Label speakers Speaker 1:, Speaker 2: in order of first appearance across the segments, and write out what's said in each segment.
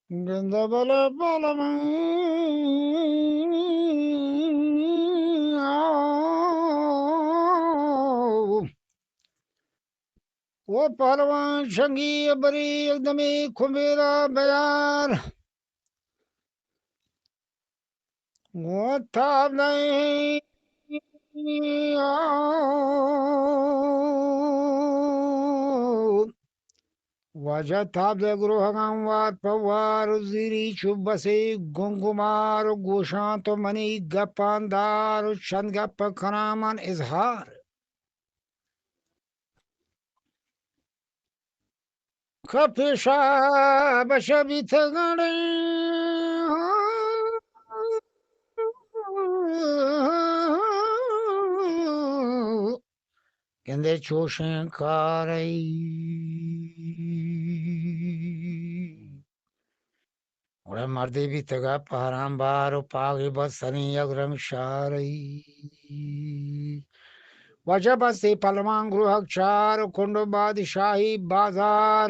Speaker 1: Ganda bala bala وہ پہلوان شنگی بری دمی کھمیرا بیار وہ تھا نہیں وجہ تھا دے گروہ وات پوار زیری چوبسی گنگمار گوشان تو منی گپاندار چند گپ خنامان اظہار کپشا بشبی تھگڑے کہندے چوشیں کارئی اور مردی بھی تگا پارام بارو پاگی بسنی اگرم شارئی وجہ بسی پلوان گروہ چار کنڈو بادشاہی بازار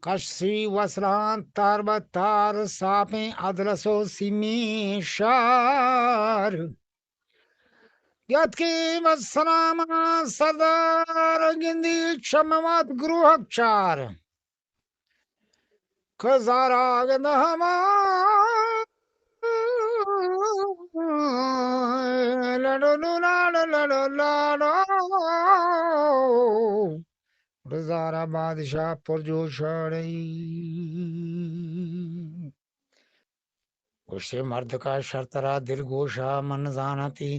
Speaker 1: کشی وسلان تار بتار ساپیں ادرسو سیمی شار یاد کی وسلام سردار گندی چموات گروہ چار کزارا گندہ ہما لڑو لاڑو لڑو لاڑو رزارا بادشاہ پرجوش اسے مرد کا شرطرا دل گوشا من زانتی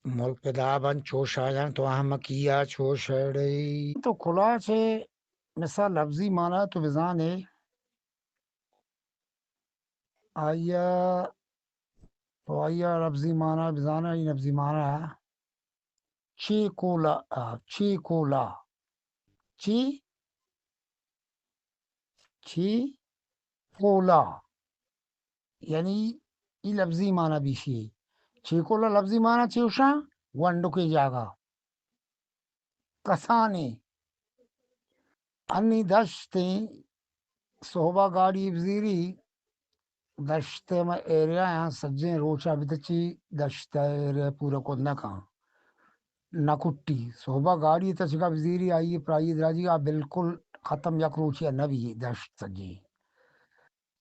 Speaker 1: ملک دابن چوشا جان تو اہم کیا چوشڑی تو کھلا سے مثال لفظی مانا تو بزانے آیا تو آیا لفظی مانا بزانا یہ لفظی مانا چی کولا چی کولا چی چی کولا یعنی یہ لفظی مانا بھی شی چی کولا لفظی مانا چیوشا ونڈو کی جاگا کسانے انی دشتیں صحبہ گاڑی بزیری دشتے میں ایریا یہاں سجیں روچا بتچی دشتہ ایریا پورا کو نکاں نکٹی صحبہ گاڑی تچگا بزیری آئی پرائی دراجی آ بالکل ختم یک روچی نبی دشت سجی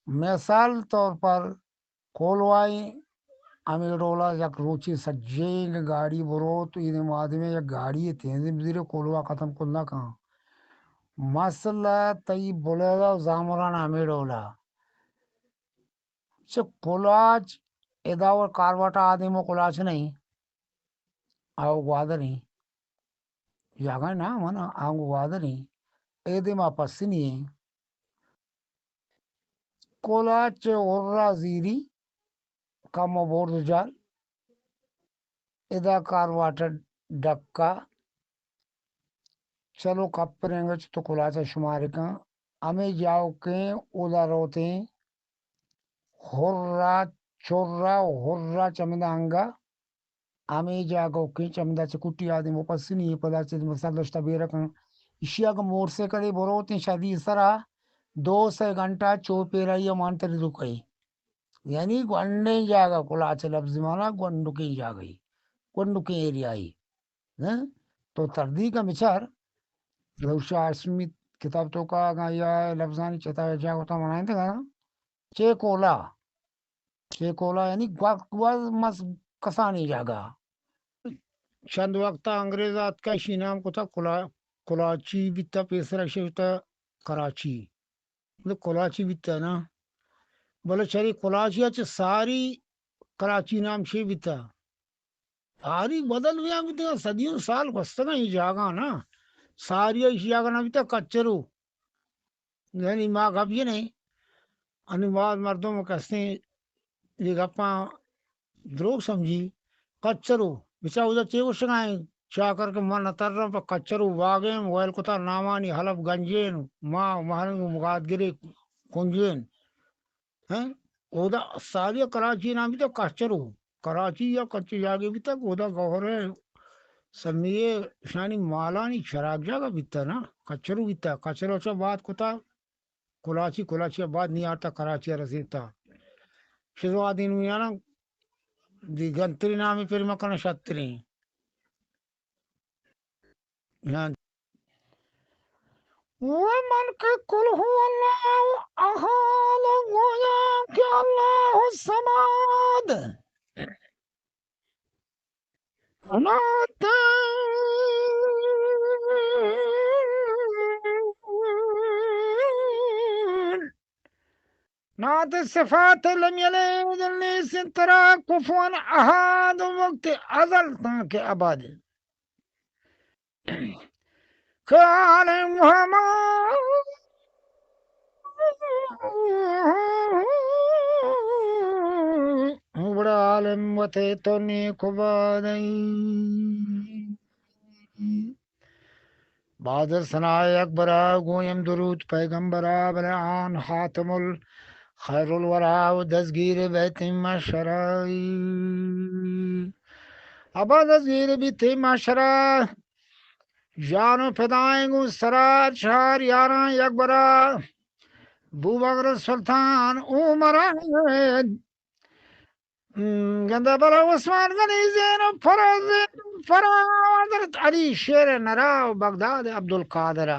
Speaker 1: مثال طور پر کولوائی امیڑولا یک روچی سجیں گاڑی برو تو یہ آدمی یک گاڑی تینزی بزیری کولوا ختم کو نکاں مسئلہ تی بولے گا زامران امیڑولا چھ کلاچ اداور کارواٹا آدمو کلاچ نہیں آو گوادر نہیں جاگا نا منا آو گوادر نہیں ایدے ما پسی نہیں کلاچ اورا زیری کم بورد جال ادا کارواٹا ڈکا چلو کپریں گے تو کلاچا شمار کا ہمیں جاؤ کے اولا روتے ہررا چورا ہررا چمدانگا ہمیں جاگو کے چمدا چکٹی آدم پسی نہیں پدا چیز مسال دشتا بیرکن اشیا کا مور سے کرے بروتے شادی سرا 2 گھنٹہ چوپیرا یا مانتر رکئی یعنی گنڈے جاگا کلاچ لفظ مانا گنڈو کی جاگئی گنڈو کی ایریائی تو تردی کا مچار روشا اسمی کتاب تو کا یا لفظانی چتا جاگو تا منائیں تھا چے کولا یعنی مس کسانی جاگا چند وقت انگریزات کا اسی نام کو تھا کلاچی بیتا پیسرا شیوتا کراچی کلاچی بیتا نا بولے چری کلاچی اچھا ساری کراچی نام شی بیتا ساری بدل گیا بیتا صدیوں سال گستگا ہی جاگا نا ساری اسی جاگا نا بیتا کچرو یعنی ماں گب یہ نہیں انو بعد مردوں میں کہتے ہیں یہ گپاں دروگ سمجھی کچرو بچا ادھر چیو شگائیں چا کر کے من اتر رہا پا کچرو واگیں ویل کتا نامانی حلف گنجین ماں مہرنگ مغاد گری کنجین اودا ساری کراچی نام بھی تو کچرو کراچی یا کچی جاگے بھی تک اودا گوھرے سمیے شانی مالانی چراغ جاگا بیتا نا کچرو بیتا کچرو چا بات کتا کلاچی آباد نہیں آتا کراچی رسیتا شزوا دین ویانا دی گنتری نامی پر مکان شتری ومن قل هو الله احد وياك الله الصمد نعت الصفات لم يلد ليس ترى كفوا احد وقت ازل تاکہ ابد قال محمد بڑا عالم وتے تو نیک بادئی بعد ثناء اکبرا گویم درود پیغمبرا بلعان خاتم خیر الورا و دزگیر بیت مشرائی ابا دزگیر بیت مشرا جانو فدائیں گو سرار چار یاراں اکبرا بو بکر سلطان عمر گندا برا عثمان غنی زین فراز حضرت علی شیر نرا و بغداد عبدالقادرہ